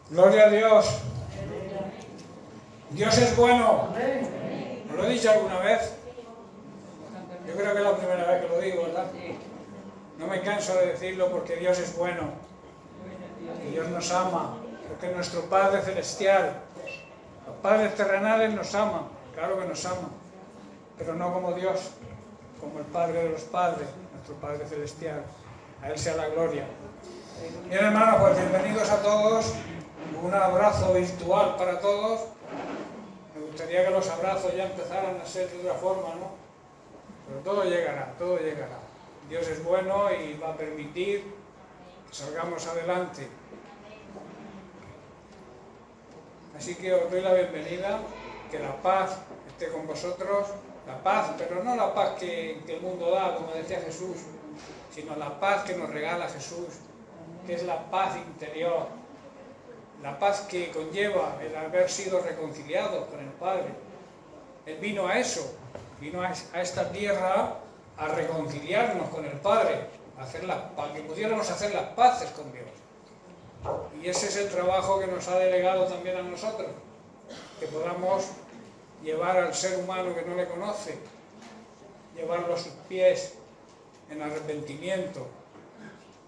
Gloria a Dios. Dios es bueno. ¿Os lo he dicho alguna vez? Yo creo que es la primera vez que lo digo, ¿verdad? No me canso de decirlo porque Dios es bueno. Y Dios nos ama, porque es nuestro Padre Celestial. Los padres terrenales nos aman, claro que nos aman, pero no como Dios, como el Padre de los padres, nuestro Padre Celestial. A Él sea la gloria. Bien, hermanos, pues bienvenidos a todos. Un abrazo virtual para todos. Me gustaría que los abrazos ya empezaran a ser de otra forma, ¿no? Pero todo llegará, todo llegará. Dios es bueno y va a permitir que salgamos adelante. Así que os doy la bienvenida, que la paz esté con vosotros. La paz, pero no la paz que el mundo da, como decía Jesús, sino la paz que nos regala Jesús, que es la paz interior, la paz que conlleva el haber sido reconciliados con el Padre. Él vino a eso, vino a esta tierra a reconciliarnos con el Padre, para que pudiéramos hacer las paces con Dios. Y ese es el trabajo que nos ha delegado también a nosotros, que podamos llevar al ser humano que no le conoce, llevarlo a sus pies en arrepentimiento,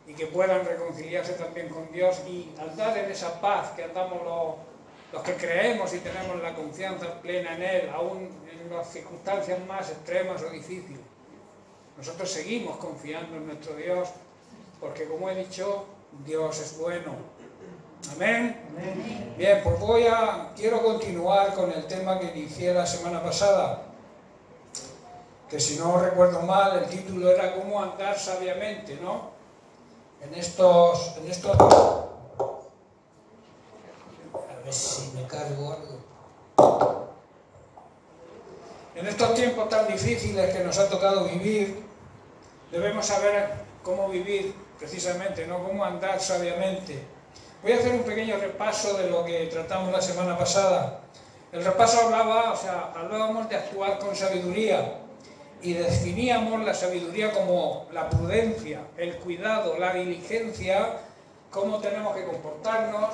y que puedan reconciliarse también con Dios y andar en esa paz que andamos los que creemos y tenemos la confianza plena en Él, aún en las circunstancias más extremas o difíciles. Nosotros seguimos confiando en nuestro Dios, porque como he dicho, Dios es bueno. Amén. Amén. Bien, pues quiero continuar con el tema que inicié la semana pasada, que si no recuerdo mal, el título era ¿Cómo andar sabiamente?, ¿no? En estos... A ver si me cargo algo. En estos tiempos tan difíciles que nos ha tocado vivir, debemos saber cómo vivir precisamente, ¿no? Cómo andar sabiamente. Voy a hacer un pequeño repaso de lo que tratamos la semana pasada. El repaso hablábamos de actuar con sabiduría. Y definíamos la sabiduría como la prudencia, el cuidado, la diligencia, cómo tenemos que comportarnos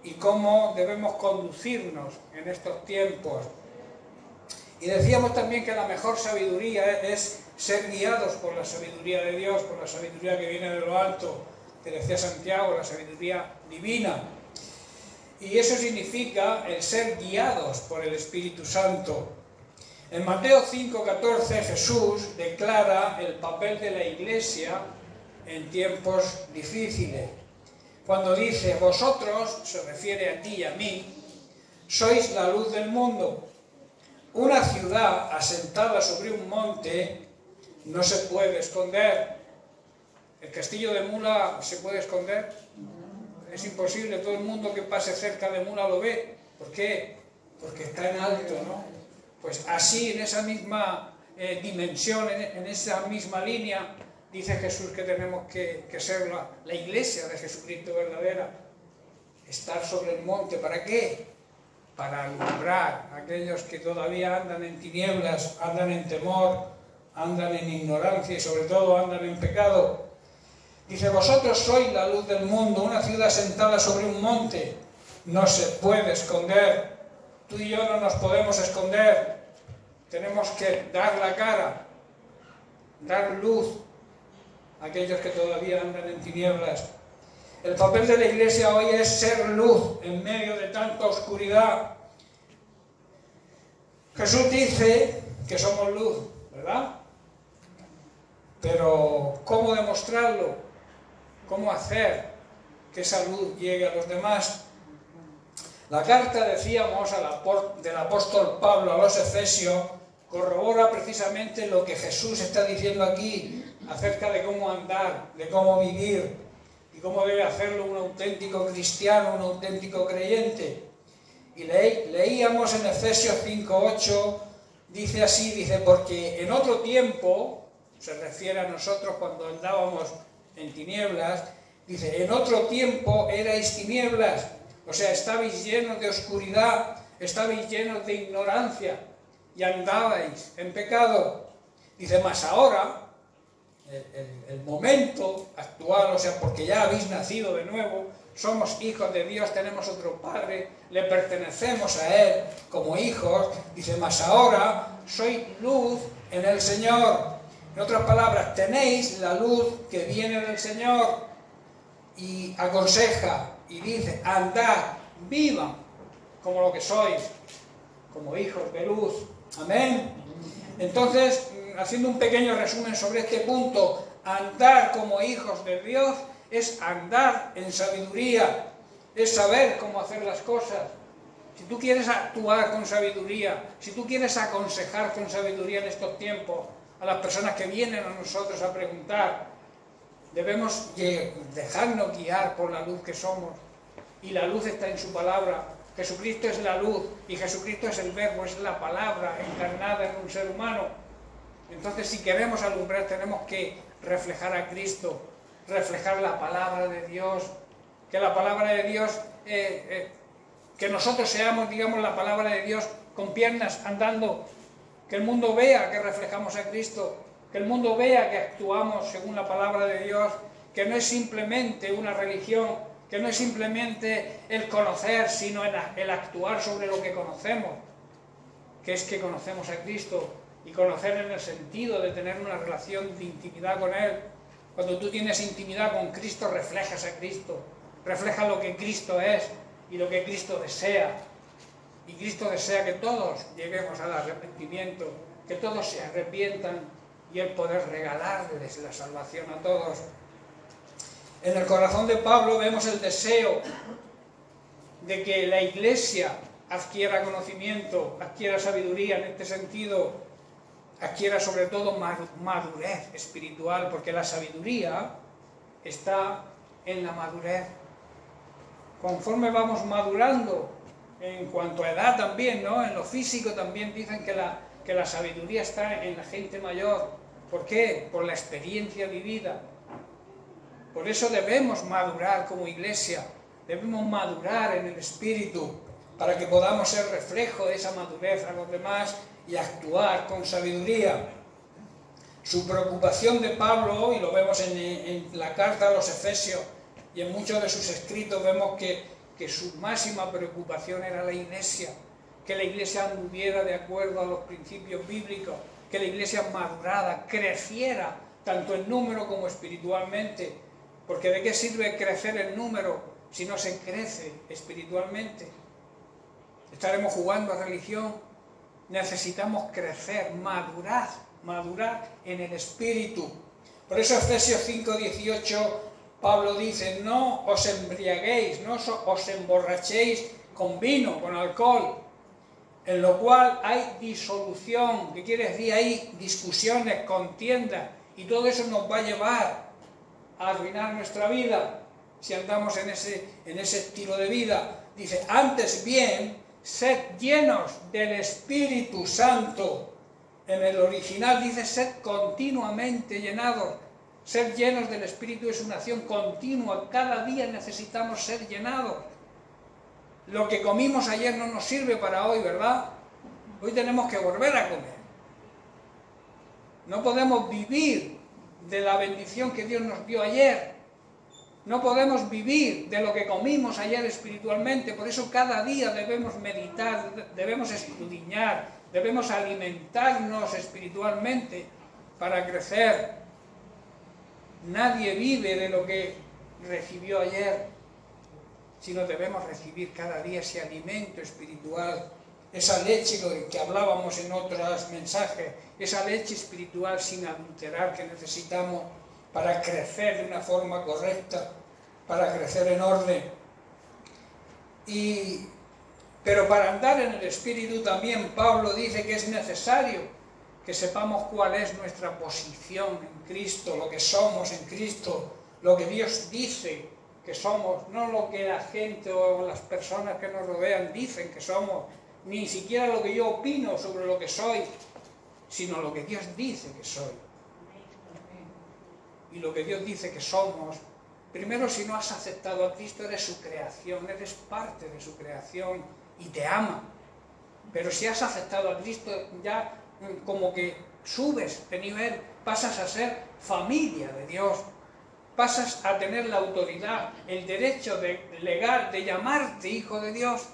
y cómo debemos conducirnos en estos tiempos. Y decíamos también que la mejor sabiduría es ser guiados por la sabiduría de Dios, por la sabiduría que viene de lo alto, que decía Santiago, la sabiduría divina. Y eso significa el ser guiados por el Espíritu Santo. En Mateo 5:14 Jesús declara el papel de la Iglesia en tiempos difíciles. Cuando dice, vosotros, se refiere a ti y a mí, sois la luz del mundo. Una ciudad asentada sobre un monte no se puede esconder. ¿El castillo de Mula se puede esconder? Es imposible, todo el mundo que pase cerca de Mula lo ve. ¿Por qué? Porque está en alto, ¿no? Pues así, en esa misma dimensión, en esa misma línea, dice Jesús que tenemos que ser la iglesia de Jesucristo verdadera. Estar sobre el monte, ¿para qué? Para alumbrar a aquellos que todavía andan en tinieblas, andan en temor, andan en ignorancia y sobre todo andan en pecado. Dice, vosotros sois la luz del mundo, una ciudad sentada sobre un monte, no se puede esconder. Tú y yo no nos podemos esconder, tenemos que dar la cara, dar luz a aquellos que todavía andan en tinieblas. El papel de la Iglesia hoy es ser luz en medio de tanta oscuridad. Jesús dice que somos luz, ¿verdad? Pero ¿cómo demostrarlo? ¿Cómo hacer que esa luz llegue a los demás? La carta, decíamos, del apóstol Pablo a los Efesios corrobora precisamente lo que Jesús está diciendo aquí acerca de cómo andar, de cómo vivir y cómo debe hacerlo un auténtico cristiano, un auténtico creyente. Y leíamos en Efesios 5:8, dice así, porque en otro tiempo, se refiere a nosotros cuando andábamos en tinieblas, dice, en otro tiempo erais tinieblas. O sea, estabais llenos de oscuridad, estabais llenos de ignorancia y andabais en pecado. Dice, mas ahora, el momento actual, o sea, porque ya habéis nacido de nuevo, somos hijos de Dios, tenemos otro Padre, le pertenecemos a Él como hijos. Dice, mas ahora soy luz en el Señor. En otras palabras, tenéis la luz que viene del Señor. Y aconseja y dice, andad, vivan como lo que sois, como hijos de luz. Amén. Entonces, haciendo un pequeño resumen sobre este punto, andar como hijos de Dios es andar en sabiduría, es saber cómo hacer las cosas. Si tú quieres actuar con sabiduría, si tú quieres aconsejar con sabiduría en estos tiempos a las personas que vienen a nosotros a preguntar, debemos dejarnos guiar por la luz que somos. Y la luz está en su palabra. Jesucristo es la luz y Jesucristo es el verbo, es la palabra encarnada en un ser humano. Entonces, si queremos alumbrar, tenemos que reflejar a Cristo, reflejar la palabra de Dios, que la palabra de Dios, que nosotros seamos, digamos, la palabra de Dios con piernas andando, que el mundo vea que reflejamos a Cristo, que el mundo vea que actuamos según la palabra de Dios, que no es simplemente una religión, que no es simplemente el conocer, sino el actuar sobre lo que conocemos, que es que conocemos a Cristo, y conocer en el sentido de tener una relación de intimidad con Él. Cuando tú tienes intimidad con Cristo, reflejas a Cristo, reflejas lo que Cristo es y lo que Cristo desea. Y Cristo desea que todos lleguemos al arrepentimiento, que todos se arrepientan y Él poder regalarles la salvación a todos. En el corazón de Pablo vemos el deseo de que la Iglesia adquiera conocimiento, adquiera sabiduría en este sentido, adquiera sobre todo madurez espiritual, porque la sabiduría está en la madurez. Conforme vamos madurando, en cuanto a edad también, ¿no? En lo físico también dicen que la sabiduría está en la gente mayor. ¿Por qué? Por la experiencia vivida. Por eso debemos madurar como iglesia, debemos madurar en el espíritu, para que podamos ser reflejo de esa madurez a los demás y actuar con sabiduría. Su preocupación de Pablo, y lo vemos en la carta a los Efesios y en muchos de sus escritos, vemos que su máxima preocupación era la iglesia, que la iglesia anduviera de acuerdo a los principios bíblicos, que la iglesia madurada creciera tanto en número como espiritualmente, porque ¿de qué sirve crecer en número si no se crece espiritualmente? Estaremos jugando a religión. Necesitamos crecer, madurar en el espíritu. Por eso Efesios 5:18 Pablo dice, no os embriaguéis, no os emborrachéis con vino, con alcohol, en lo cual hay disolución, que quiere decir hay discusiones, contiendas, y todo eso nos va a llevar a arruinar nuestra vida si andamos en ese estilo de vida. Dice, antes bien, sed llenos del Espíritu Santo. En el original dice, sed continuamente llenados. Ser llenos del Espíritu es una acción continua. Cada día necesitamos ser llenados. Lo que comimos ayer no nos sirve para hoy, ¿verdad? Hoy tenemos que volver a comer. No podemos vivir de la bendición que Dios nos dio ayer. No podemos vivir de lo que comimos ayer espiritualmente. Por eso cada día debemos meditar, debemos escudriñar, debemos alimentarnos espiritualmente para crecer. Nadie vive de lo que recibió ayer, sino debemos recibir cada día ese alimento espiritual, esa leche que hablábamos en otros mensajes, esa leche espiritual sin adulterar que necesitamos para crecer de una forma correcta, para crecer en orden. Pero para andar en el Espíritu también Pablo dice que es necesario que sepamos cuál es nuestra posición en Cristo, lo que somos en Cristo, lo que Dios dice que somos, no lo que la gente o las personas que nos rodean dicen que somos, ni siquiera lo que yo opino sobre lo que soy, sino lo que Dios dice que soy. Y lo que Dios dice que somos. Primero, si no has aceptado a Cristo, eres su creación, eres parte de su creación y te ama. Pero si has aceptado a Cristo, ya como que subes de nivel, pasas a ser familia de Dios. pasas a tener la autoridad, el derecho legal de llamarte hijo de Dios.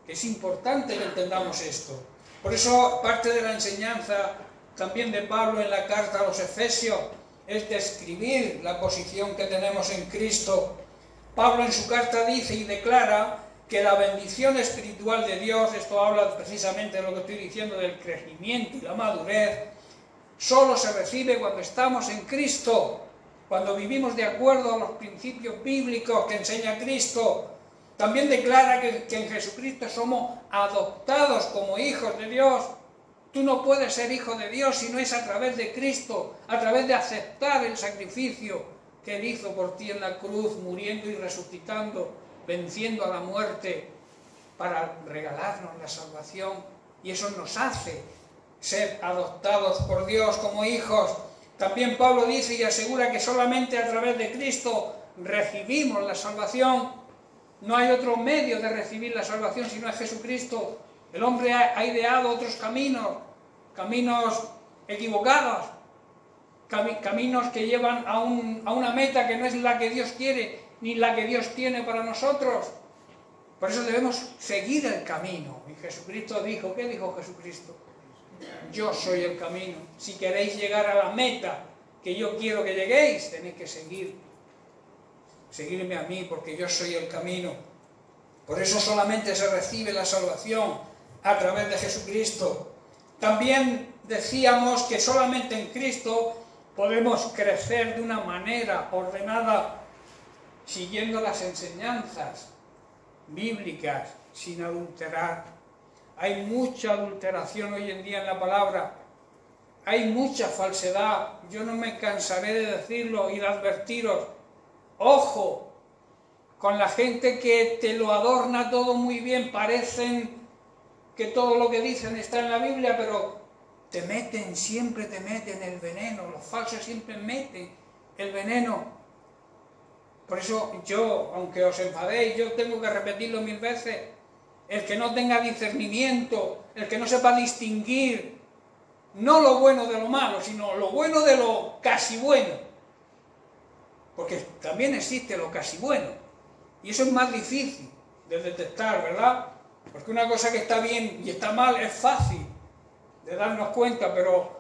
Es importante que entendamos esto. Por eso parte de la enseñanza también de Pablo en la carta a los Efesios es describir la posición que tenemos en Cristo. Pablo en su carta dice y declara que la bendición espiritual de Dios, esto habla precisamente de lo que estoy diciendo del crecimiento y la madurez, solo se recibe cuando estamos en Cristo, cuando vivimos de acuerdo a los principios bíblicos que enseña Cristo. También declara que en Jesucristo somos adoptados como hijos de Dios. Tú no puedes ser hijo de Dios si no es a través de Cristo, a través de aceptar el sacrificio que Él hizo por ti en la cruz, muriendo y resucitando, venciendo a la muerte para regalarnos la salvación. Y eso nos hace ser adoptados por Dios como hijos. También Pablo dice y asegura que solamente a través de Cristo recibimos la salvación. No hay otro medio de recibir la salvación si no es Jesucristo. El hombre ha ideado otros caminos equivocados, caminos que llevan a una meta que no es la que Dios quiere, ni la que Dios tiene para nosotros. Por eso debemos seguir el camino. Y Jesucristo dijo, ¿qué dijo Jesucristo? Yo soy el camino. Si queréis llegar a la meta que yo quiero que lleguéis, tenéis que seguirme a mí, porque yo soy el camino. Por eso solamente se recibe la salvación a través de Jesucristo. También decíamos que solamente en Cristo podemos crecer de una manera ordenada, siguiendo las enseñanzas bíblicas, sin adulterar. Hay mucha adulteración hoy en día en la palabra, hay mucha falsedad. Yo no me cansaré de decirlo y de advertiros, ojo con la gente que te lo adorna todo muy bien, parecen que todo lo que dicen está en la Biblia, pero siempre te meten el veneno, los falsos siempre meten el veneno. Por eso yo, aunque os enfadéis, yo tengo que repetirlo 1000 veces, el que no tenga discernimiento, el que no sepa distinguir, no lo bueno de lo malo, sino lo bueno de lo casi bueno, porque también existe lo casi bueno, y eso es más difícil de detectar, ¿verdad? Porque una cosa que está bien y está mal es fácil de darnos cuenta, pero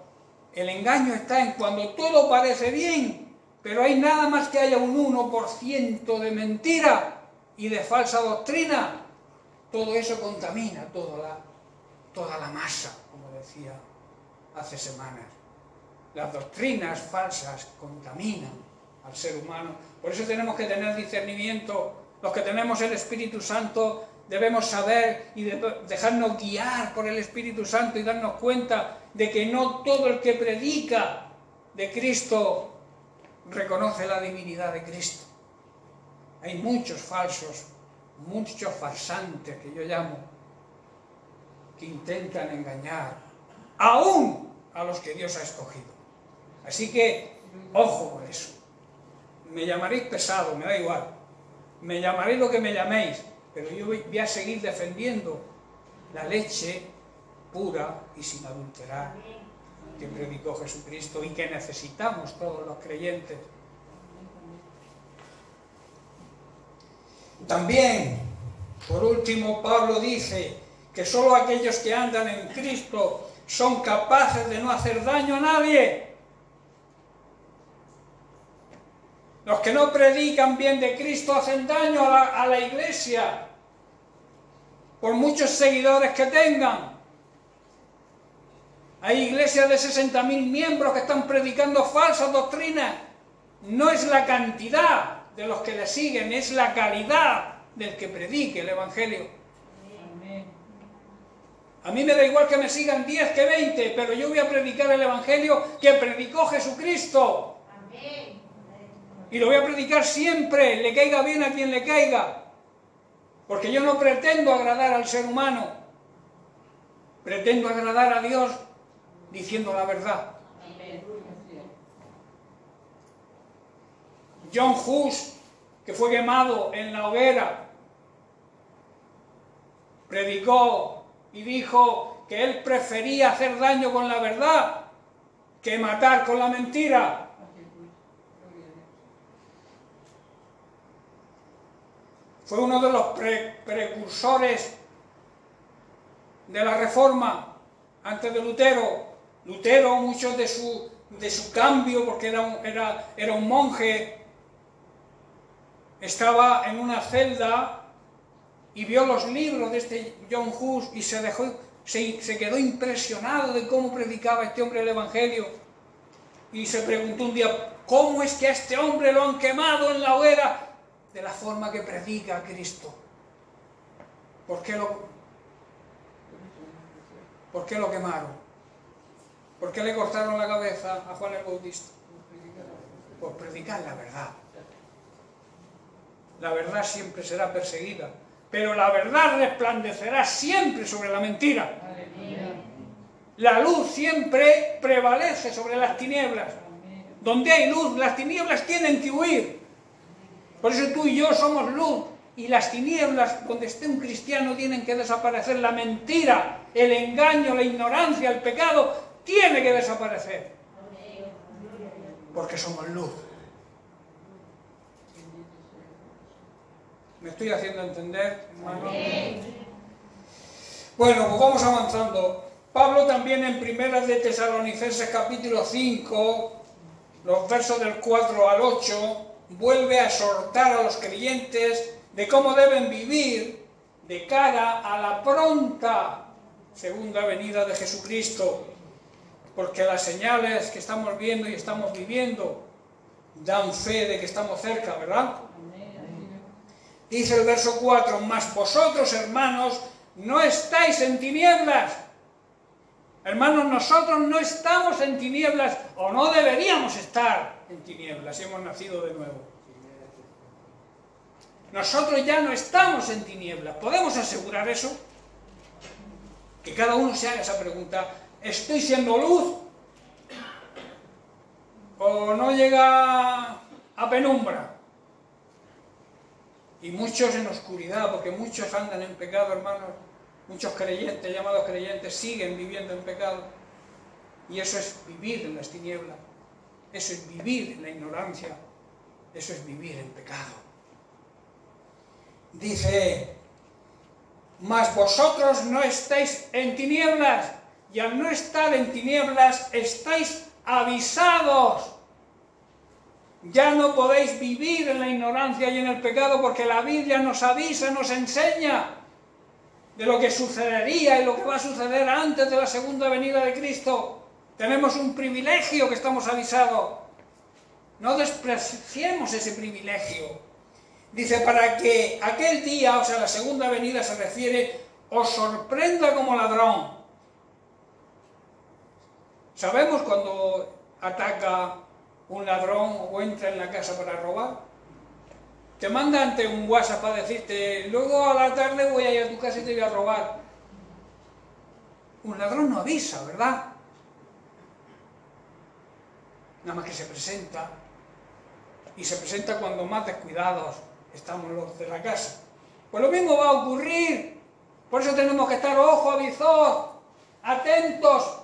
el engaño está en cuando todo parece bien, pero hay nada más que haya un 1% de mentira y de falsa doctrina. Todo eso contamina toda la masa, como decía hace semanas. Las doctrinas falsas contaminan al ser humano. Por eso tenemos que tener discernimiento. Los que tenemos el Espíritu Santo debemos saber y dejarnos guiar por el Espíritu Santo y darnos cuenta de que no todo el que predica de Cristo reconoce la divinidad de Cristo. Hay muchos falsos, muchos farsantes que yo llamo, que intentan engañar aún a los que Dios ha escogido. Así que, ojo con eso. Me llamaréis pesado, me da igual. Me llamaréis lo que me llaméis, pero yo voy a seguir defendiendo la leche pura y sin adulterar que predicó Jesucristo y que necesitamos todos los creyentes. También, por último, Pablo dice que solo aquellos que andan en Cristo son capaces de no hacer daño a nadie. Los que no predican bien de Cristo hacen daño a la iglesia, por muchos seguidores que tengan. Hay iglesias de 60.000 miembros que están predicando falsas doctrinas. No es la cantidad de los que le siguen, es la calidad del que predique el Evangelio. A mí me da igual que me sigan 10 que 20, pero yo voy a predicar el Evangelio que predicó Jesucristo. Y lo voy a predicar siempre, le caiga bien a quien le caiga. Porque yo no pretendo agradar al ser humano, pretendo agradar a Dios diciendo la verdad. John Hus, que fue quemado en la hoguera, predicó y dijo que él prefería hacer daño con la verdad que matar con la mentira. fue uno de los precursores de la Reforma, antes de Lutero. Lutero, mucho de su cambio, porque era un monje, estaba en una celda y vio los libros de este John Hus y se quedó impresionado de cómo predicaba este hombre el Evangelio. Y se preguntó un día, ¿cómo es que a este hombre lo han quemado en la hoguera de la forma que predica a Cristo? ¿Por qué lo quemaron? ¿Por qué le cortaron la cabeza a Juan el Bautista? Por predicar la verdad. La verdad siempre será perseguida, pero la verdad resplandecerá siempre sobre la mentira. La luz siempre prevalece sobre las tinieblas. Donde hay luz, las tinieblas tienen que huir. Por eso tú y yo somos luz, y las tinieblas, donde esté un cristiano, tienen que desaparecer. La mentira, el engaño, la ignorancia, el pecado, tiene que desaparecer. Porque somos luz. ¿Me estoy haciendo entender, hermano? Bueno, pues vamos avanzando. Pablo también en Primera de Tesalonicenses capítulo 5, los versos del 4 al 8, vuelve a exhortar a los creyentes de cómo deben vivir de cara a la pronta segunda venida de Jesucristo. Porque las señales que estamos viendo y estamos viviendo dan fe de que estamos cerca, ¿verdad? Dice el verso 4, mas vosotros, hermanos, no estáis en tinieblas. Hermanos, nosotros no estamos en tinieblas, o no deberíamos estar en tinieblas, hemos nacido de nuevo. Nosotros ya no estamos en tinieblas. ¿Podemos asegurar eso? Que cada uno se haga esa pregunta. ¿Estoy siendo luz? ¿O no llega a penumbra? Y muchos en oscuridad, porque muchos andan en pecado, hermanos. Muchos creyentes, llamados creyentes, siguen viviendo en pecado. Y eso es vivir en las tinieblas. Eso es vivir en la ignorancia. Eso es vivir en pecado. Dice, mas vosotros no estáis en tinieblas, y al no estar en tinieblas estáis avisados. Ya no podéis vivir en la ignorancia y en el pecado, porque la Biblia nos avisa, nos enseña de lo que sucedería y lo que va a suceder antes de la segunda venida de Cristo. Tenemos un privilegio que estamos avisados. No despreciemos ese privilegio. Dice, para que aquel día, o sea, la segunda venida se refiere, os sorprenda como ladrón. ¿Sabemos cuando ataca un ladrón o entra en la casa para robar? Te manda ante un WhatsApp para decirte, luego a la tarde voy a ir a tu casa y te voy a robar. Un ladrón no avisa, ¿verdad? Nada más que se presenta. Y se presenta cuando más descuidados estamos los de la casa. Pues lo mismo va a ocurrir. Por eso tenemos que estar ojo a visor, atentos,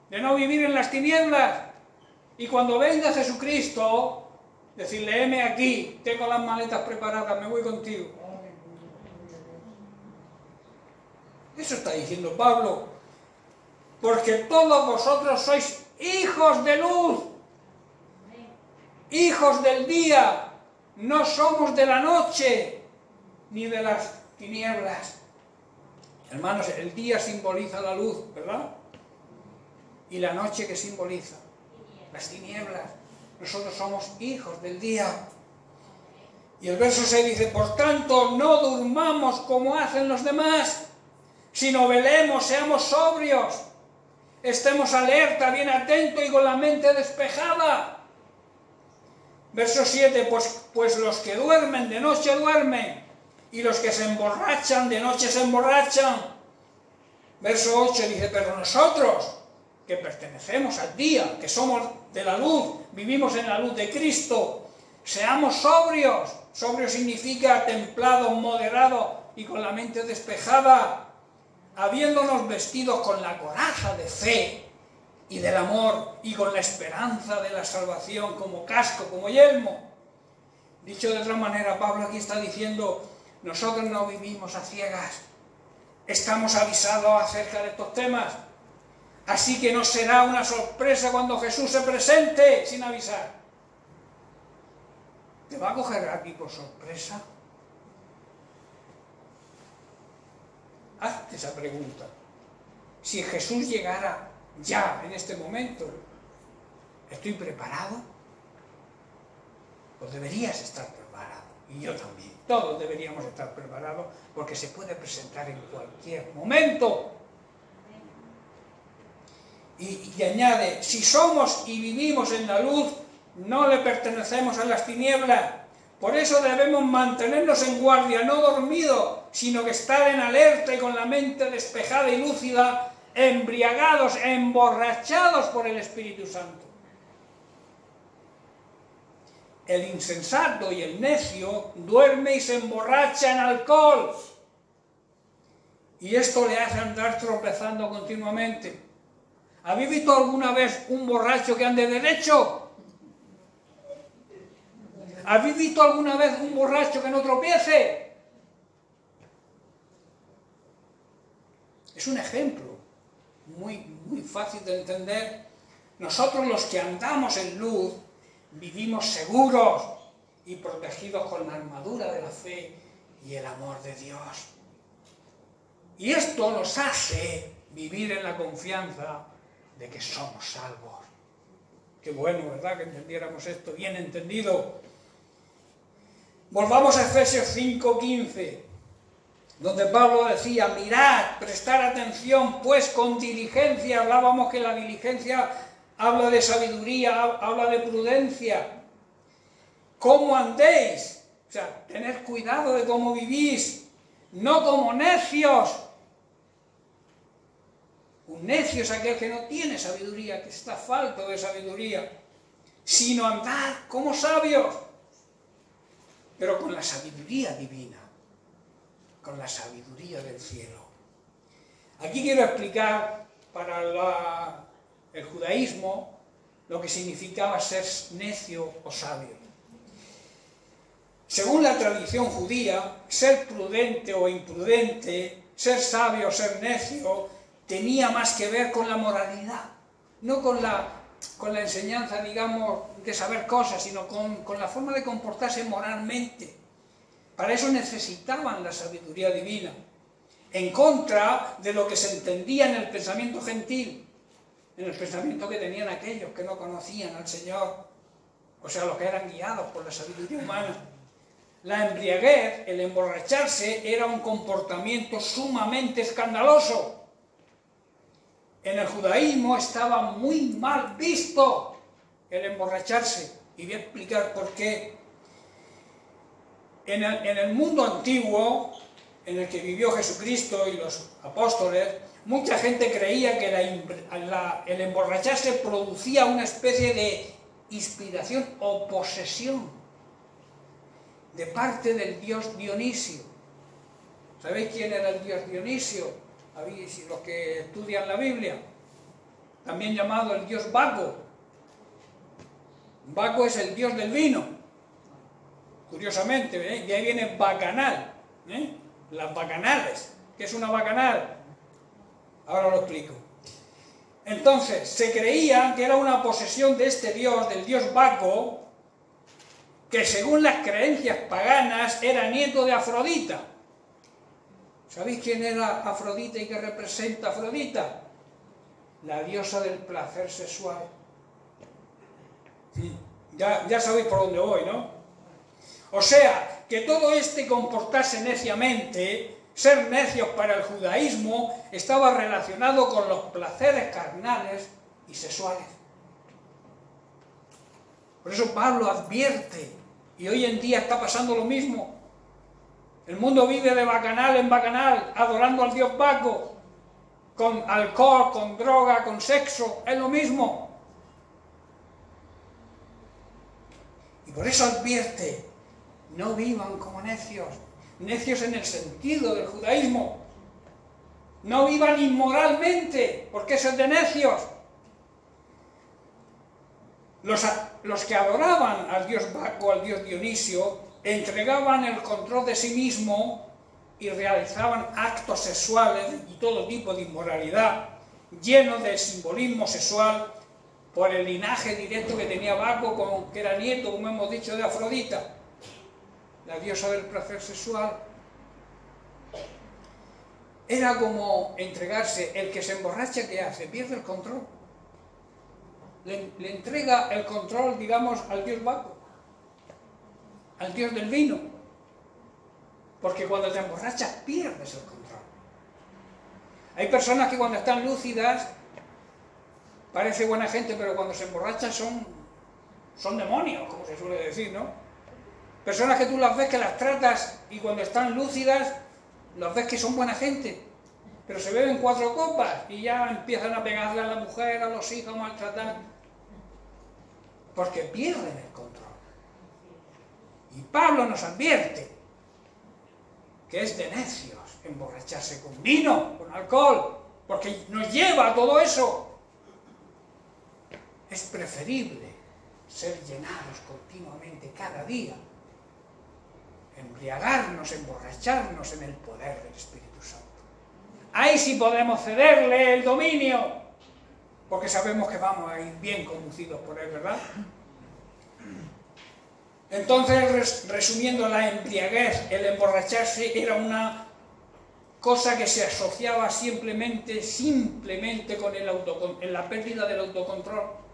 de no vivir en las tinieblas. Y cuando venga Jesucristo, decirle, heme aquí, tengo las maletas preparadas, me voy contigo. Eso está diciendo Pablo. Porque todos vosotros sois hijos de luz, hijos del día. No somos de la noche, ni de las tinieblas. Hermanos, el día simboliza la luz, ¿verdad? Y la noche, ¿qué simboliza? Las tinieblas. Nosotros somos hijos del día. Y el verso 6 dice, por tanto, no durmamos como hacen los demás, sino velemos, seamos sobrios, estemos alerta, bien atentos y con la mente despejada. Verso 7, pues los que duermen de noche duermen, y los que se emborrachan de noche se emborrachan. Verso 8 dice, pero nosotros, que pertenecemos al día, que somos de la luz, vivimos en la luz de Cristo, seamos sobrios. Sobrio significa templados, moderados y con la mente despejada, habiéndonos vestidos con la coraza de fe y del amor y con la esperanza de la salvación como casco, como yelmo. Dicho de otra manera, Pablo aquí está diciendo, nosotros no vivimos a ciegas. Estamos avisados acerca de estos temas. Así que no será una sorpresa cuando Jesús se presente sin avisar. ¿Te va a coger aquí por sorpresa? Hazte esa pregunta. Si Jesús llegara ya, en este momento, ¿estoy preparado? Pues deberías estar preparado. Y yo también. Todos deberíamos estar preparados porque se puede presentar en cualquier momento. Y añade, si somos y vivimos en la luz, no le pertenecemos a las tinieblas. Por eso debemos mantenernos en guardia, no dormidos, sino que estar en alerta y con la mente despejada y lúcida, embriagados, emborrachados por el Espíritu Santo. El insensato y el necio duerme y se emborracha en alcohol. Y esto le hace andar tropezando continuamente. ¿Habéis visto alguna vez un borracho que ande derecho? ¿Habéis visto alguna vez un borracho que no tropiece? Es un ejemplo muy fácil de entender. Nosotros los que andamos en luz vivimos seguros y protegidos con la armadura de la fe y el amor de Dios. Y esto nos hace vivir en la confianza de que somos salvos. Qué bueno, ¿verdad?, que entendiéramos esto bien entendido. Volvamos a Efesios 5:15, donde Pablo decía, mirad, prestar atención, pues con diligencia. Hablábamos que la diligencia habla de sabiduría, habla de prudencia. ¿Cómo andéis? O sea, tened cuidado de cómo vivís, no como necios. Un necio es aquel que no tiene sabiduría, que está falto de sabiduría, sino andad como sabios, pero con la sabiduría divina, con la sabiduría del cielo. Aquí quiero explicar para el judaísmo lo que significaba ser necio o sabio. Según la tradición judía, ser prudente o imprudente, ser sabio o ser necio, tenía más que ver con la moralidad, no con la enseñanza, digamos, de saber cosas, sino con la forma de comportarse moralmente. Para eso necesitaban la sabiduría divina, en contra de lo que se entendía en el pensamiento gentil, en el pensamiento que tenían aquellos que no conocían al Señor, o sea, los que eran guiados por la sabiduría humana. La embriaguez, el emborracharse, era un comportamiento sumamente escandaloso. En el judaísmo estaba muy mal visto el emborracharse, y voy a explicar por qué. En el mundo antiguo, en el que vivió Jesucristo y los apóstoles, mucha gente creía que el emborracharse producía una especie de inspiración o posesión de parte del dios Dionisio. ¿Sabéis quién era el dios Dionisio? Los que estudian la Biblia, también llamado el dios Baco. Baco es el dios del vino, curiosamente, de ahí viene bacanal, las bacanales. ¿Qué es una bacanal? Ahora lo explico. Entonces, se creía que era una posesión de este dios, del dios Baco, que según las creencias paganas era nieto de Afrodita. ¿Sabéis quién era Afrodita y qué representa Afrodita? La diosa del placer sexual. Ya sabéis por dónde voy, ¿no? O sea, que todo comportarse neciamente, ser necios para el judaísmo, estaba relacionado con los placeres carnales y sexuales. Por eso Pablo advierte, y hoy en día está pasando lo mismo. El mundo vive de bacanal en bacanal, adorando al dios Baco, con alcohol, con droga, con sexo, es lo mismo. Y por eso advierte, no vivan como necios, necios en el sentido del judaísmo. No vivan inmoralmente, porque eso es de necios. Los que adoraban al dios Baco, al dios Dionisio, entregaban el control de sí mismo y realizaban actos sexuales y todo tipo de inmoralidad, llenos de simbolismo sexual, por el linaje directo que tenía Baco, que era nieto, como hemos dicho, de Afrodita, la diosa del placer sexual. Era como entregarse. El que se emborracha, ¿qué hace? Pierde el control. Le entrega el control, digamos, al dios Baco, al dios del vino. Porque cuando te emborrachas, pierdes el control. Hay personas que cuando están lúcidas, parece buena gente, pero cuando se emborrachan son demonios, como se suele decir, ¿no? Personas que tú las ves, que las tratas, y cuando están lúcidas, las ves que son buena gente, pero se beben 4 copas y ya empiezan a pegarle a la mujer, a los hijos, a maltratar, porque pierden el control. Y Pablo nos advierte que es de necios emborracharse con vino, con alcohol, porque nos lleva a todo eso. Es preferible ser llenados continuamente cada día, embriagarnos, emborracharnos en el poder del Espíritu Santo. Ahí sí podemos cederle el dominio, porque sabemos que vamos a ir bien conducidos por él, ¿verdad? Entonces, resumiendo, la embriaguez, el emborracharse, era una cosa que se asociaba simplemente con la pérdida del autocontrol.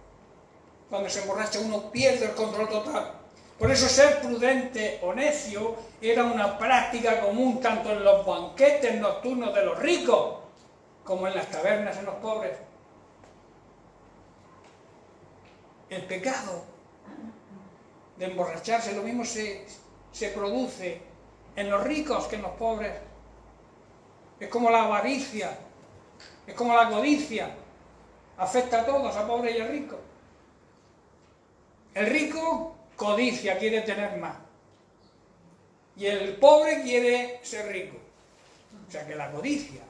Cuando se emborracha uno pierde el control total. Por eso ser prudente o necio era una práctica común tanto en los banquetes nocturnos de los ricos como en las tabernas de los pobres. El pecado de emborracharse, lo mismo se produce en los ricos que en los pobres. Es como la avaricia, es como la codicia, afecta a todos, a pobres y a ricos. El rico codicia, quiere tener más, y el pobre quiere ser rico. O sea que la codicia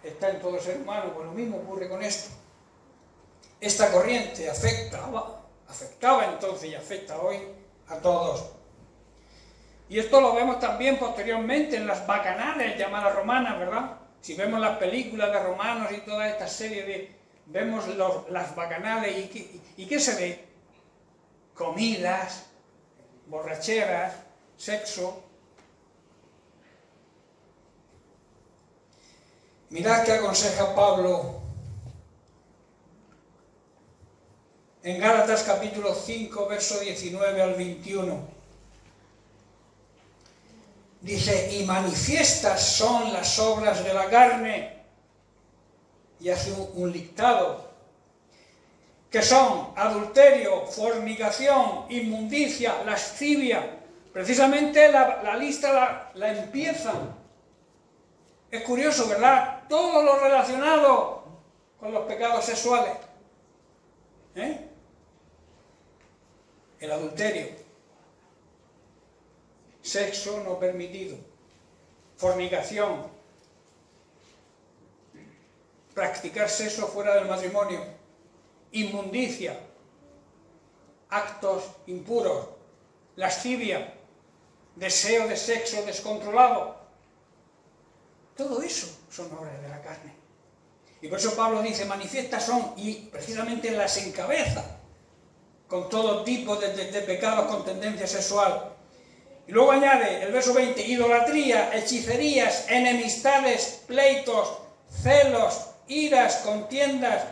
está en todo ser humano, pues lo mismo ocurre con esto. Esta corriente afectaba entonces y afecta hoy a todos. Y esto lo vemos también posteriormente en las bacanales llamadas romanas, ¿verdad? Si vemos las películas de romanos y toda esta serie vemos las bacanales y ¿qué se ve? Comidas, borracheras, sexo. Mirad qué aconseja Pablo en Gálatas capítulo 5, verso 19 al 21. Dice, y manifiestas son las obras de la carne, y hace un listado, que son adulterio, fornicación, inmundicia, lascivia. Precisamente la lista la empiezan. Es curioso, ¿verdad? Todo lo relacionado con los pecados sexuales. El adulterio, sexo no permitido, fornicación, practicar sexo fuera del matrimonio, inmundicia, actos impuros, lascivia, deseo de sexo descontrolado. Todo eso son obras de la carne. Y por eso Pablo dice, manifiestas son, y precisamente las encabeza con todo tipo de pecados con tendencia sexual. Y luego añade el verso 20, idolatría, hechicerías, enemistades, pleitos, celos, iras, contiendas,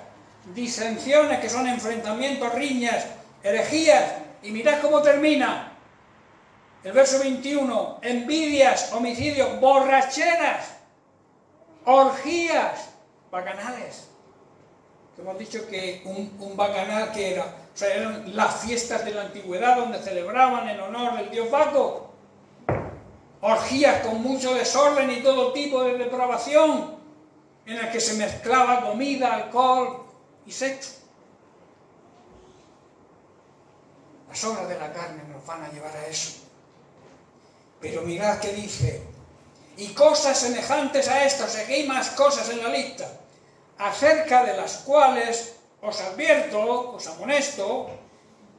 disensiones, que son enfrentamientos, riñas, herejías. Y mirad cómo termina el verso 21, envidias, homicidios, borracheras, orgías, bacanales. Hemos dicho que un bacanal, que era, o sea, eran las fiestas de la antigüedad donde celebraban en honor del dios Baco. Orgías con mucho desorden y todo tipo de depravación, en el que se mezclaba comida, alcohol y sexo. Las obras de la carne nos van a llevar a eso. Pero mirad qué dice, y cosas semejantes a estas, aquí hay más cosas en la lista, acerca de las cuales os advierto, os amonesto,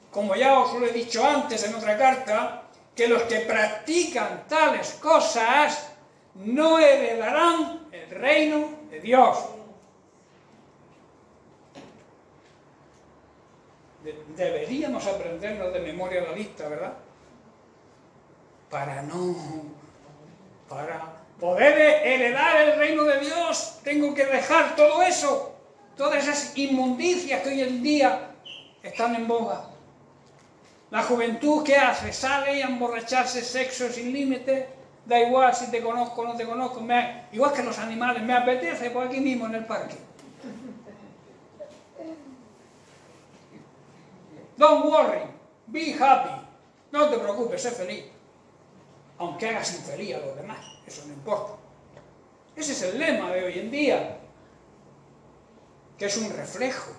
como ya os lo he dicho antes en otra carta, que los que practican tales cosas no heredarán el reino de Dios. Deberíamos aprendernos de memoria la lista, ¿verdad? Para poder heredar el reino de Dios, tengo que dejar todo eso, todas esas inmundicias que hoy en día están en boga. La juventud, ¿qué hace? Sale a emborracharse, sexo sin límite, da igual si te conozco o no te conozco, igual que los animales, me apetece, pues aquí mismo en el parque. Don't worry, be happy, no te preocupes, sé feliz. Aunque hagas infeliz a los demás, eso no importa. Ese es el lema de hoy en día, que es un reflejo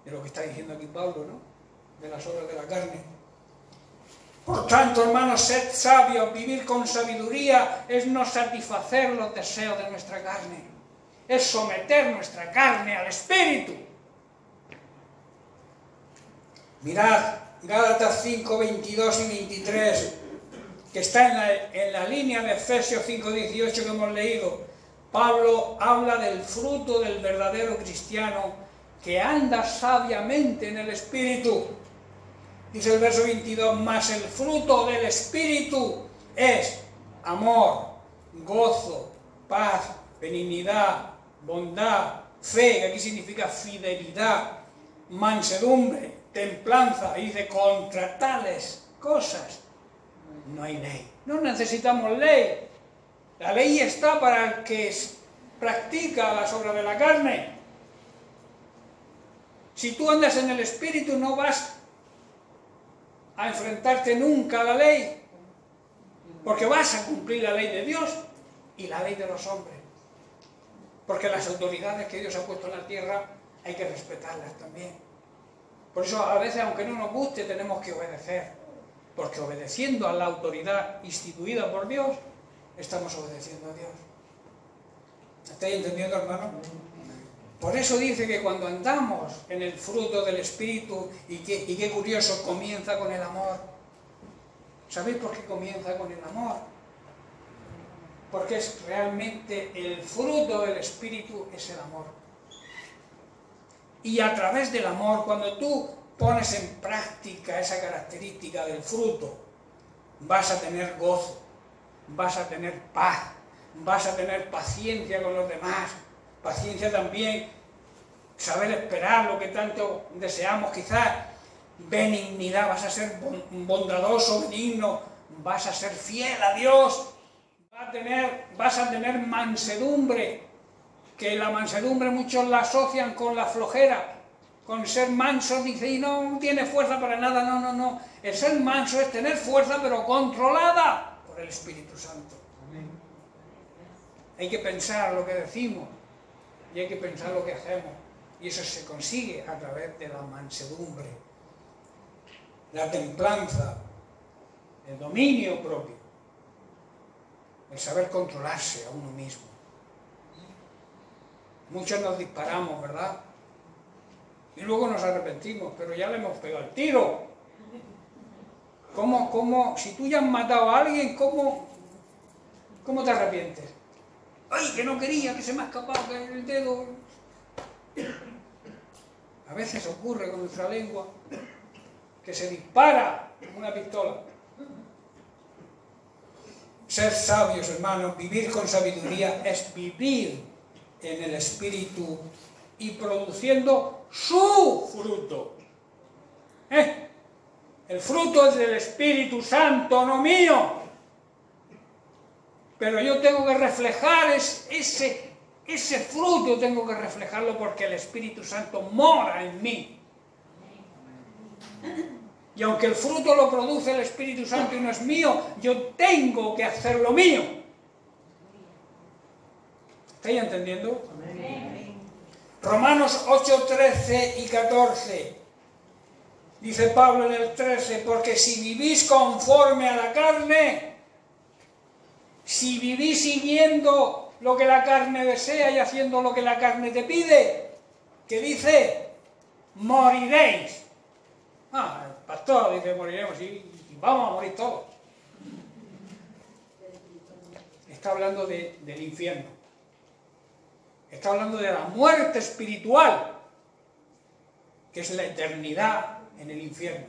de lo que está diciendo aquí Pablo, ¿no? De las obras de la carne. Por tanto, hermanos, sed sabios, vivir con sabiduría es no satisfacer los deseos de nuestra carne, es someter nuestra carne al Espíritu. Mirad, Gálatas 5, 22 y 23, que está en la línea de Efesios 5, 18 que hemos leído. Pablo habla del fruto del verdadero cristiano que anda sabiamente en el Espíritu. Dice el verso 22, mas el fruto del Espíritu es amor, gozo, paz, benignidad, bondad, fe, que aquí significa fidelidad, mansedumbre, templanza, y dice, contra tales cosas no hay ley. No necesitamos ley. La ley está para el que practica las obras de la carne. Si tú andas en el Espíritu no vas a enfrentarte nunca a la ley, porque vas a cumplir la ley de Dios y la ley de los hombres. Porque las autoridades que Dios ha puesto en la tierra hay que respetarlas también. Por eso a veces, aunque no nos guste, tenemos que obedecer, porque obedeciendo a la autoridad instituida por Dios, estamos obedeciendo a Dios. ¿Estáis entendiendo, hermano? Por eso dice que cuando andamos en el fruto del Espíritu, y qué curioso, comienza con el amor. ¿Sabéis por qué comienza con el amor? Porque es realmente el fruto del Espíritu, es el amor. Y a través del amor, cuando tú pones en práctica esa característica del fruto, vas a tener gozo, vas a tener paz, vas a tener paciencia con los demás, paciencia también, saber esperar lo que tanto deseamos quizás, benignidad, vas a ser bondadoso, benigno, vas a ser fiel a Dios, vas a tener mansedumbre, que la mansedumbre muchos la asocian con la flojera, con ser manso, dice, y no tiene fuerza para nada, no, el ser manso es tener fuerza pero controlada por el Espíritu Santo. Amén. Hay que pensar lo que decimos y hay que pensar lo que hacemos, y eso se consigue a través de la mansedumbre, la templanza, el dominio propio, el saber controlarse a uno mismo. Muchos nos disparamos, ¿verdad? Y luego nos arrepentimos, pero ya le hemos pegado el tiro. Si tú ya has matado a alguien, ¿cómo te arrepientes? ¡Ay, que no quería, que se me ha escapado el dedo! A veces ocurre con nuestra lengua que se dispara como una pistola. Ser sabios, hermanos, vivir con sabiduría es vivir en el Espíritu y produciendo su fruto. El fruto es del Espíritu Santo, no mío. Pero yo tengo que reflejar ese fruto, tengo que reflejarlo porque el Espíritu Santo mora en mí. Y aunque el fruto lo produce el Espíritu Santo y no es mío, yo tengo que hacerlo mío. ¿Estáis entendiendo? Amén. Romanos 8, 13 y 14. Dice Pablo en el 13, porque si vivís conforme a la carne, si vivís siguiendo lo que la carne desea y haciendo lo que la carne te pide, ¿qué dice? Moriréis. El pastor dice moriremos, y vamos a morir todos. Está hablando del infierno. Está hablando de la muerte espiritual, que es la eternidad en el infierno.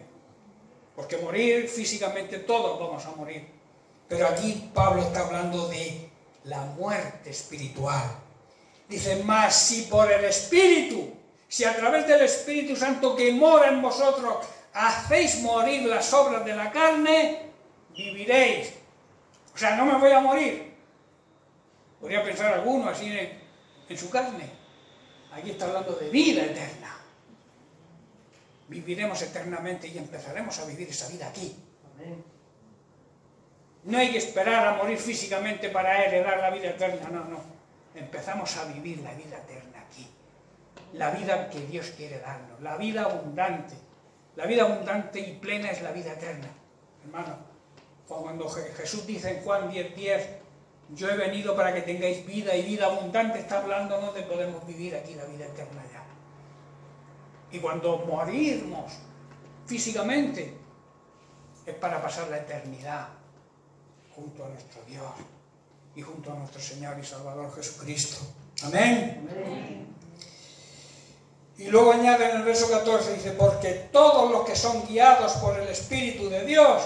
Porque morir físicamente todos vamos a morir. Pero aquí Pablo está hablando de la muerte espiritual. Dice, más si por el Espíritu, si a través del Espíritu Santo que mora en vosotros hacéis morir las obras de la carne, viviréis. O sea, no me voy a morir. Podría pensar alguno así en su carne. Aquí está hablando de vida eterna. Viviremos eternamente y empezaremos a vivir esa vida aquí. Amén. No hay que esperar a morir físicamente para heredar la vida eterna, no. Empezamos a vivir la vida eterna aquí. La vida que Dios quiere darnos, la vida abundante. La vida abundante y plena es la vida eterna. Hermano, cuando Jesús dice en Juan 10:10, yo he venido para que tengáis vida y vida abundante, está hablándonos de podemos vivir aquí la vida eterna ya. Y cuando morimos físicamente, es para pasar la eternidad junto a nuestro Dios y junto a nuestro Señor y Salvador Jesucristo. Amén. Amén. Y luego añade en el verso 14, dice, porque todos los que son guiados por el Espíritu de Dios,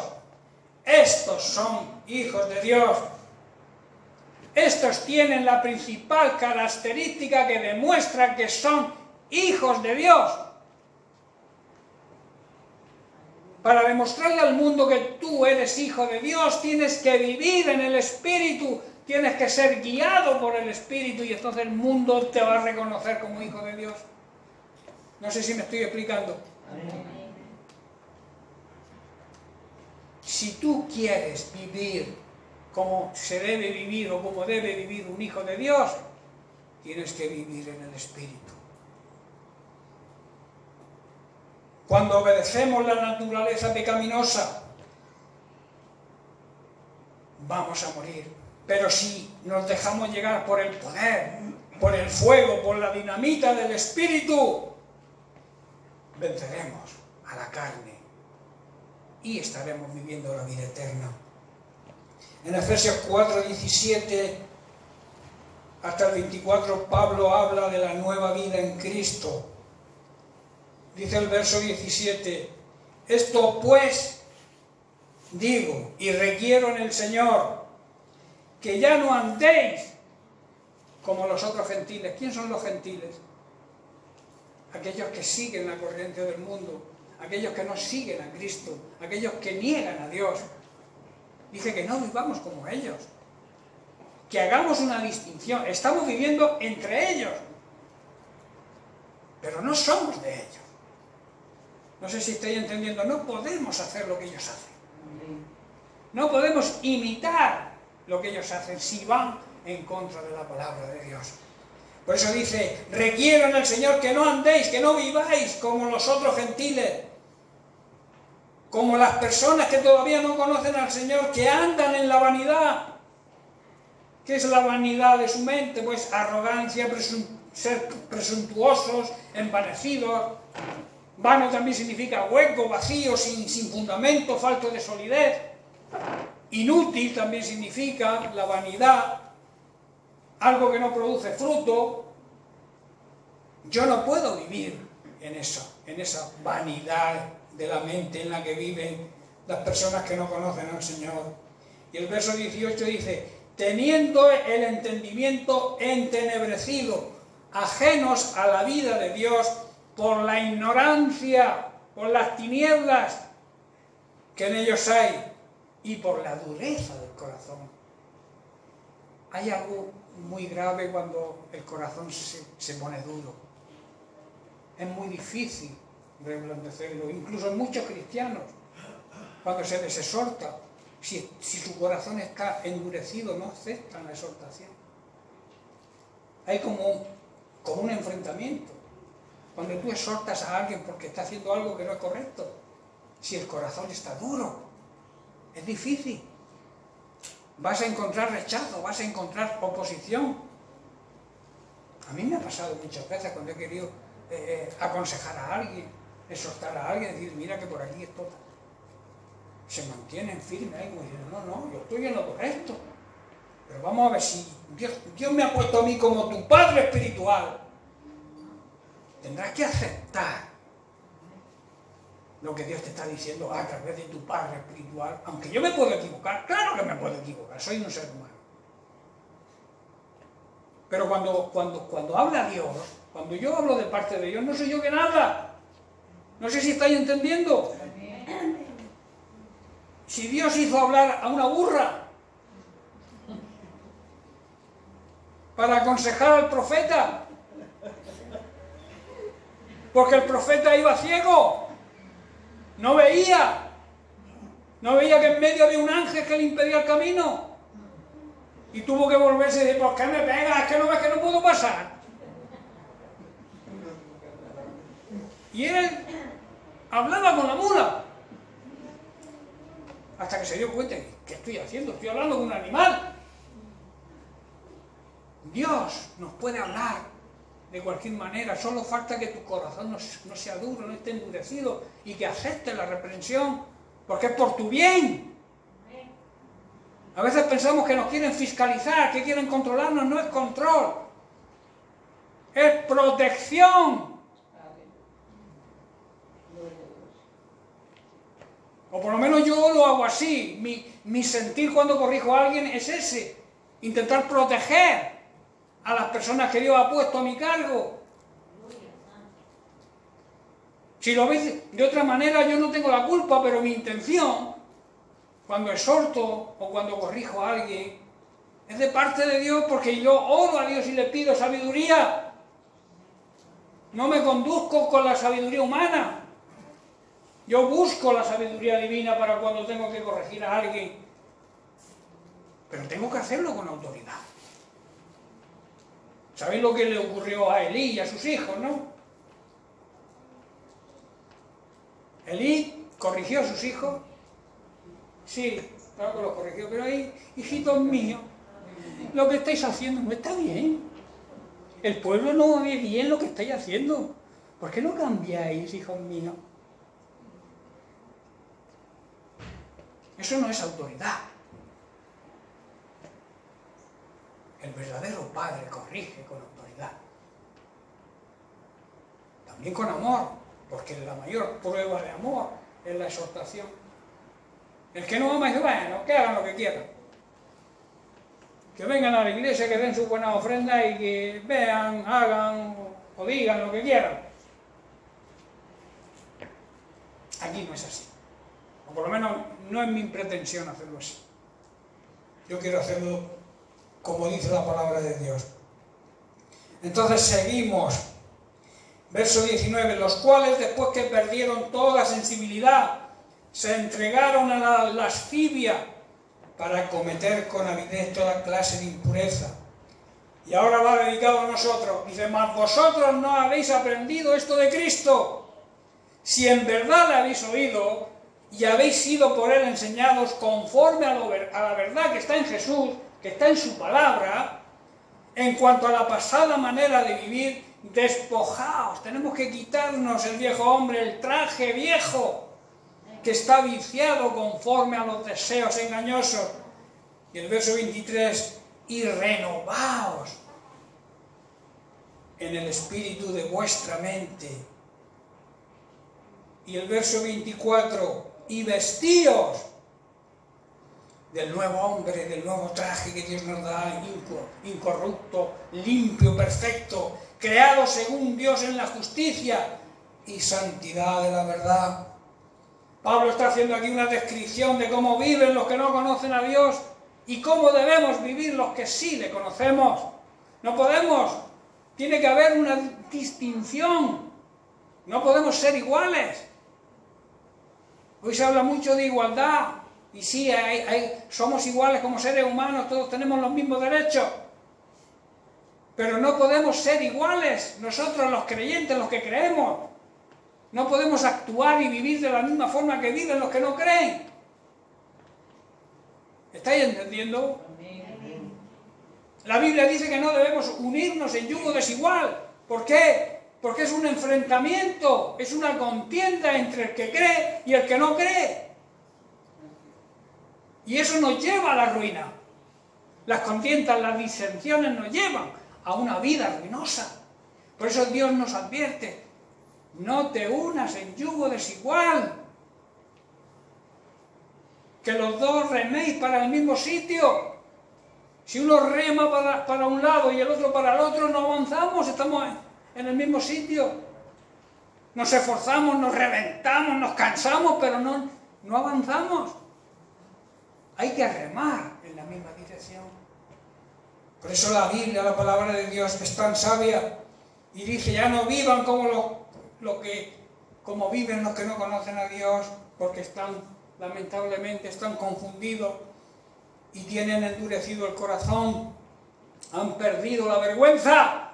estos son hijos de Dios. Estos tienen la principal característica que demuestra que son hijos de Dios. Para demostrarle al mundo que tú eres hijo de Dios, tienes que vivir en el Espíritu, tienes que ser guiado por el Espíritu y entonces el mundo te va a reconocer como hijo de Dios. No sé si me estoy explicando. Si tú quieres vivir como se debe vivir o como debe vivir un hijo de Dios, tienes que vivir en el Espíritu. Cuando obedecemos la naturaleza pecaminosa, vamos a morir. Pero si nos dejamos llegar por el poder, por el fuego, por la dinamita del Espíritu, venceremos a la carne y estaremos viviendo la vida eterna. En Efesios 4:17 hasta el 24, Pablo habla de la nueva vida en Cristo. Dice el verso 17, esto pues digo y requiero en el Señor, que ya no andéis como los otros gentiles. ¿Quién son los gentiles? Aquellos que siguen la corriente del mundo, aquellos que no siguen a Cristo, aquellos que niegan a Dios. Dice que no vivamos como ellos, que hagamos una distinción. Estamos viviendo entre ellos, pero no somos de ellos. No sé si estáis entendiendo, no podemos hacer lo que ellos hacen. No podemos imitar lo que ellos hacen si van en contra de la palabra de Dios. Por eso dice, requiero en el Señor que no andéis, que no viváis como los otros gentiles, como las personas que todavía no conocen al Señor, que andan en la vanidad. ¿Qué es la vanidad de su mente? Pues arrogancia, ser presuntuosos, envanecidos. Vano también significa hueco, vacío, sin fundamento, falto de solidez. Inútil también significa la vanidad, algo que no produce fruto. Yo no puedo vivir en esa vanidad de la mente en la que viven las personas que no conocen al Señor. Y el verso 18 dice, teniendo el entendimiento entenebrecido, ajenos a la vida de Dios, por la ignorancia, por las tinieblas que en ellos hay y por la dureza del corazón. Hay algo muy grave cuando el corazón se pone duro. Es muy difícil reblandecerlo, incluso en muchos cristianos, cuando se les exhorta, si su corazón está endurecido, no aceptan la exhortación. Hay como un enfrentamiento. Cuando tú exhortas a alguien porque está haciendo algo que no es correcto, si el corazón está duro, es difícil. Vas a encontrar rechazo, vas a encontrar oposición. A mí me ha pasado muchas veces cuando he querido aconsejar a alguien, exhortar a alguien, decir, mira que por aquí esto. se mantienen firmes ahí como diciendo, no, yo estoy en lo correcto. Pero vamos a ver, si Dios me ha puesto a mí como tu padre espiritual, tendrás que aceptar lo que Dios te está diciendo a través de tu padre espiritual, aunque yo me puedo equivocar, claro que me puedo equivocar, soy un ser humano. Pero cuando habla Dios, cuando yo hablo de parte de Dios, no soy yo quien habla. No sé si estáis entendiendo. Si Dios hizo hablar a una burra para aconsejar al profeta, porque el profeta iba ciego, no veía que en medio había un ángel que le impedía el camino, y tuvo que volverse y decir, ¿por qué me pegas? ¿Es que no ves que no puedo pasar? Y él hablaba con la mula, hasta que se dio cuenta, ¿qué estoy haciendo? Estoy hablando con un animal. Dios nos puede hablar de cualquier manera, solo falta que tu corazón no sea duro, no esté endurecido y que aceptes la reprensión, porque es por tu bien. A veces pensamos que nos quieren fiscalizar, que quieren controlarnos, no es control, es protección. O por lo menos yo lo hago así, mi sentir cuando corrijo a alguien es ese, intentar proteger a las personas que Dios ha puesto a mi cargo. Si lo veis de otra manera, yo no tengo la culpa, pero mi intención, cuando exhorto o cuando corrijo a alguien, es de parte de Dios, porque yo oro a Dios y le pido sabiduría. No me conduzco con la sabiduría humana. Yo busco la sabiduría divina para cuando tengo que corregir a alguien. Pero tengo que hacerlo con autoridad. ¿Sabéis lo que le ocurrió a Elí y a sus hijos, no? Elí corrigió a sus hijos. Sí, claro que los corrigió, pero ahí, hijitos míos, lo que estáis haciendo no está bien. El pueblo no ve bien lo que estáis haciendo. ¿Por qué no cambiáis, hijos míos? Eso no es autoridad. El verdadero padre corrige con autoridad. También con amor, porque la mayor prueba de amor es la exhortación. El que no ama dice, bueno, que hagan lo que quieran. Que vengan a la iglesia, que den su buena ofrenda y que vean, hagan o digan lo que quieran. Aquí no es así. O por lo menos no es mi pretensión hacerlo así. Yo quiero hacerlo como dice la palabra de Dios. Entonces seguimos. Verso 19. Los cuales, después que perdieron toda sensibilidad, se entregaron a la lascivia para cometer con avidez toda clase de impureza. Y ahora va dedicado a nosotros. Dice, mas vosotros no habéis aprendido esto de Cristo. Si en verdad la habéis oído y habéis sido por él enseñados conforme a la verdad que está en Jesús, que está en su palabra, en cuanto a la pasada manera de vivir, despojaos. Tenemos que quitarnos el viejo hombre, el traje viejo, que está viciado conforme a los deseos engañosos. Y el verso 23, y renovaos en el espíritu de vuestra mente. Y el verso 24, y vestíos del nuevo hombre, del nuevo traje que Dios nos da, incorrupto, limpio, perfecto, creado según Dios en la justicia y santidad de la verdad. Pablo está haciendo aquí una descripción de cómo viven los que no conocen a Dios y cómo debemos vivir los que sí le conocemos. No podemos, tiene que haber una distinción, no podemos ser iguales. Hoy se habla mucho de igualdad, y sí, somos iguales como seres humanos, todos tenemos los mismos derechos, pero no podemos ser iguales, nosotros los creyentes, los que creemos, no podemos actuar y vivir de la misma forma que viven los que no creen. ¿Estáis entendiendo? La Biblia dice que no debemos unirnos en yugo desigual. ¿Por qué? Porque es un enfrentamiento, es una contienda entre el que cree y el que no cree. Y eso nos lleva a la ruina. Las contiendas, las disensiones nos llevan a una vida ruinosa. Por eso Dios nos advierte, no te unas en yugo desigual. Que los dos reméis para el mismo sitio. Si uno rema para un lado y el otro para el otro, no avanzamos, estamos en el mismo sitio. Nos esforzamos, nos reventamos, nos cansamos, pero no avanzamos. Hay que remar en la misma dirección. Por eso la Biblia, la palabra de Dios, es tan sabia y dice, ya no vivan como como viven los que no conocen a Dios, porque lamentablemente están confundidos y tienen endurecido el corazón, han perdido la vergüenza,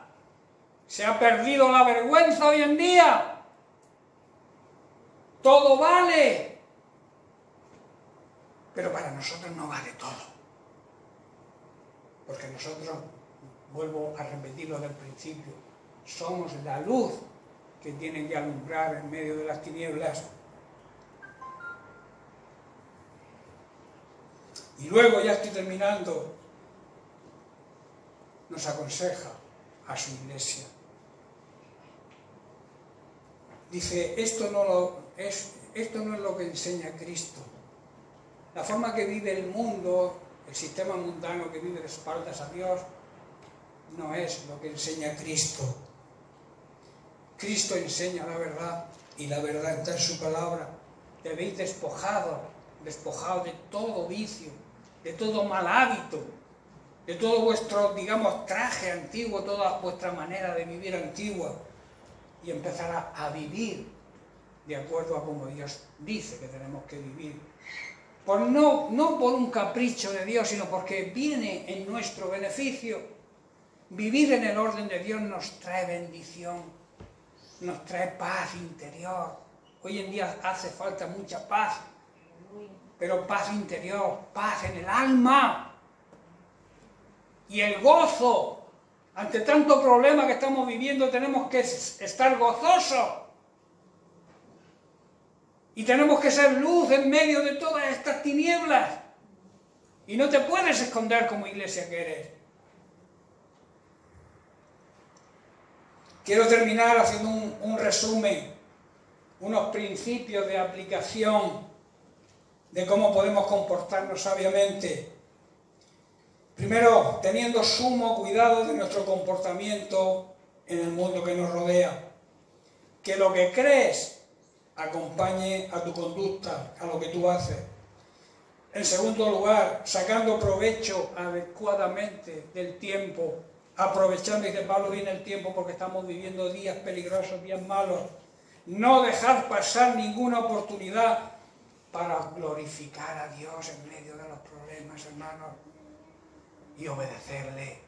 se ha perdido la vergüenza hoy en día, todo vale, pero para nosotros no vale todo, porque nosotros, vuelvo a repetirlo del principio, somos la luz que tiene que alumbrar en medio de las tinieblas. Y luego, ya estoy terminando, nos aconseja a su iglesia. Dice, esto no es lo que enseña Cristo. La forma que vive el mundo, el sistema mundano que vive de espaldas a Dios, no es lo que enseña Cristo. Cristo enseña la verdad, y la verdad está en su palabra. Debéis despojado de todo vicio, de todo mal hábito, de todo vuestro, digamos, traje antiguo, toda vuestra manera de vivir antigua, y empezar a vivir de acuerdo a como Dios dice que tenemos que vivir. No por un capricho de Dios, sino porque viene en nuestro beneficio. Vivir en el orden de Dios nos trae bendición, nos trae paz interior. Hoy en día hace falta mucha paz, pero paz interior, paz en el alma. Y el gozo. Ante tanto problema que estamos viviendo tenemos que estar gozosos. Y tenemos que ser luz en medio de todas estas tinieblas. Y no te puedes esconder como iglesia que eres. Quiero terminar haciendo un resumen, unos principios de aplicación de cómo podemos comportarnos sabiamente. Primero, teniendo sumo cuidado de nuestro comportamiento en el mundo que nos rodea. Que lo que crees acompañe a tu conducta, a lo que tú haces. En segundo lugar, sacando provecho adecuadamente del tiempo, aprovechando, dice Pablo, bien el tiempo porque estamos viviendo días peligrosos, días malos. No dejar pasar ninguna oportunidad para glorificar a Dios en medio de los problemas, hermanos, y obedecerle.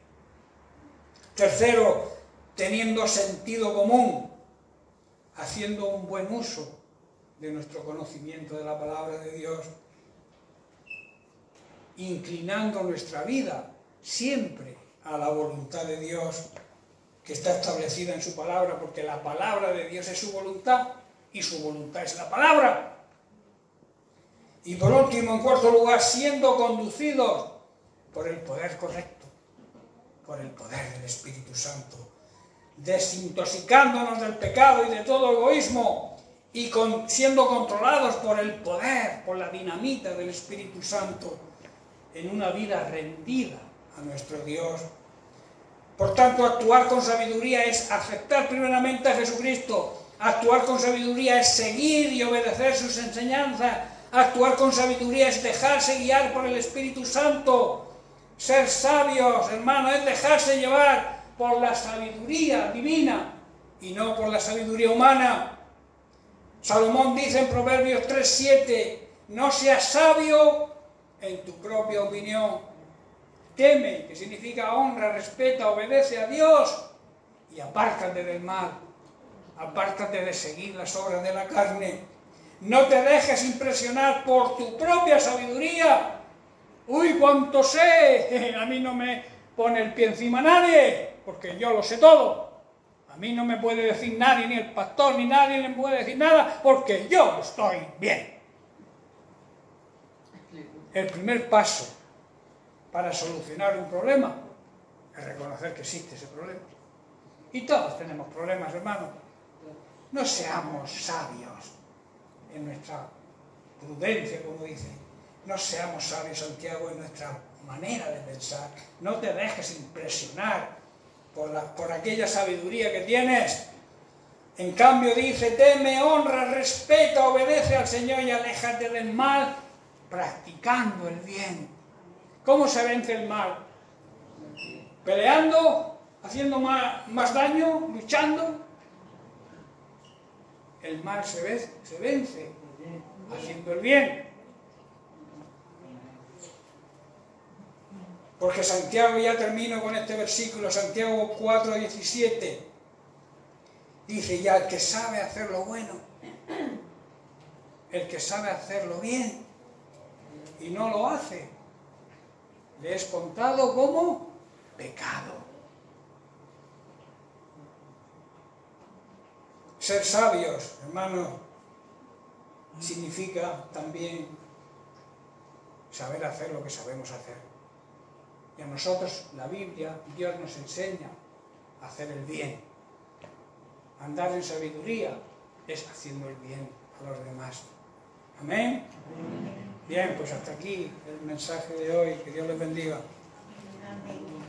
Tercero, teniendo sentido común, haciendo un buen uso de nuestro conocimiento de la palabra de Dios, inclinando nuestra vida siempre a la voluntad de Dios que está establecida en su palabra, porque la palabra de Dios es su voluntad y su voluntad es la palabra. Y por último, en cuarto lugar, siendo conducidos por el poder correcto, por el poder del Espíritu Santo, desintoxicándonos del pecado y de todo egoísmo y siendo controlados por el poder, por la dinamita del Espíritu Santo, en una vida rendida a nuestro Dios. Por tanto, actuar con sabiduría es aceptar primeramente a Jesucristo. Actuar con sabiduría es seguir y obedecer sus enseñanzas. Actuar con sabiduría es dejarse guiar por el Espíritu Santo. Ser sabios, hermano, es dejarse llevar por la sabiduría divina y no por la sabiduría humana. Salomón dice en Proverbios 3:7, no seas sabio en tu propia opinión. Teme, que significa honra, respeta, obedece a Dios y apártate del mal. Apártate de seguir las obras de la carne. No te dejes impresionar por tu propia sabiduría. ¡Uy, cuánto sé! A mí no me pone el pie encima nadie, porque yo lo sé todo. A mí no me puede decir nadie, ni el pastor, ni nadie me puede decir nada, porque yo estoy bien. el primer paso para solucionar un problema es reconocer que existe ese problema. Y todos tenemos problemas, hermanos. No seamos sabios en nuestra prudencia, como dice. No seamos sabios, Santiago, en nuestra manera de pensar. No te dejes impresionar por aquella sabiduría que tienes. En cambio dice, teme, honra, respeta, obedece al Señor y aléjate del mal, practicando el bien. ¿Cómo se vence el mal? ¿Peleando? ¿Haciendo más daño? ¿Luchando? El mal se vence haciendo el bien. Porque Santiago, ya termino con este versículo, Santiago 4:17, dice, ya el que sabe hacer lo bueno, el que sabe hacerlo bien y no lo hace, le es contado como pecado. Ser sabios, hermanos, significa también saber hacer lo que sabemos hacer. Y a nosotros, la Biblia, Dios nos enseña a hacer el bien. Andar en sabiduría es haciendo el bien a los demás. ¿Amén? Bien, pues hasta aquí el mensaje de hoy. Que Dios les bendiga. Amén.